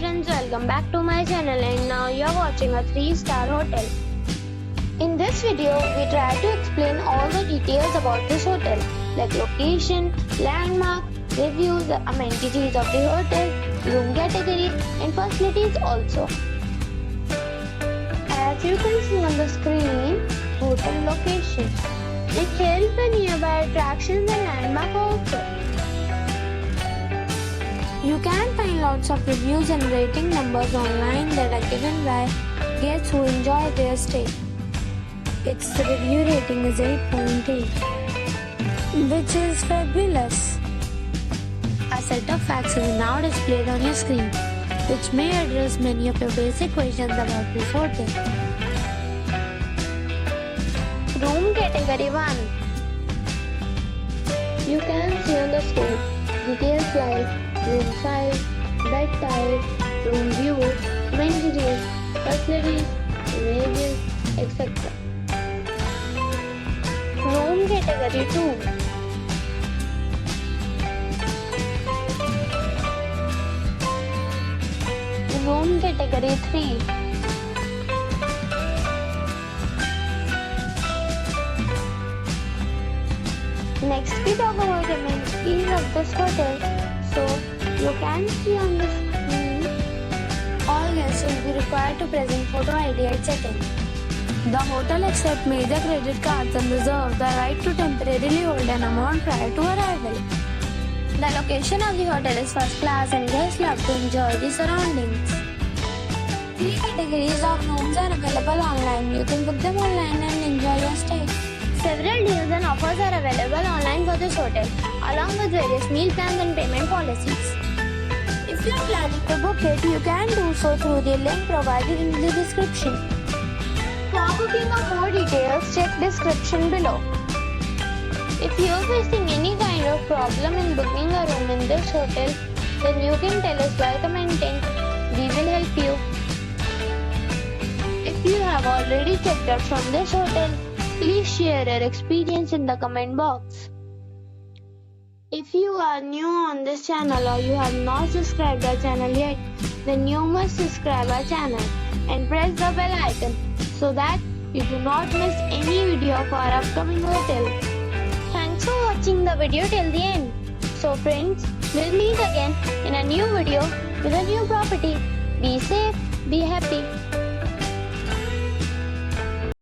friends, welcome back to my channel, and now you are watching a 3-star hotel. In this video, we try to explain all the details about this hotel, like location, landmark, reviews, the amenities of the hotel, room category and facilities also. As you can see on the screen, hotel location. And here is the nearby attractions and landmark also. You can find lots of reviews and rating numbers online that are given by guests who enjoy their stay. Its review rating is 8.8, which is fabulous. A set of facts is now displayed on your screen, which may address many of your basic questions about this hotel. Room category 1. You can see on the screen details like room size, bed type, room view, amenities, facilities, images, etc. Room category 2. Room category 3. Next we talk about the amenities of this hotel. So you can see on the screen, all guests will be required to present photo ID at check-in. The hotel accepts major credit cards and reserves the right to temporarily hold an amount prior to arrival. The location of the hotel is first class and guests love to enjoy the surroundings. 3 categories of rooms are available online. You can book them online and enjoy your stay. Several deals and offers are available online for this hotel, along with various meal plans and payment policies. If you are planning to book it, you can do so through the link provided in the description. For booking or more details, check description below. If you are facing any kind of problem in booking a room in this hotel, then you can tell us by commenting. We will help you. If you have already checked out from this hotel, please share your experience in the comment box. If you are new on this channel or you have not subscribed our channel yet, then you must subscribe our channel and press the bell icon so that you do not miss any video of our upcoming hotel. Thanks for watching the video till the end. So friends, we'll meet again in a new video with a new property. Be safe, be happy.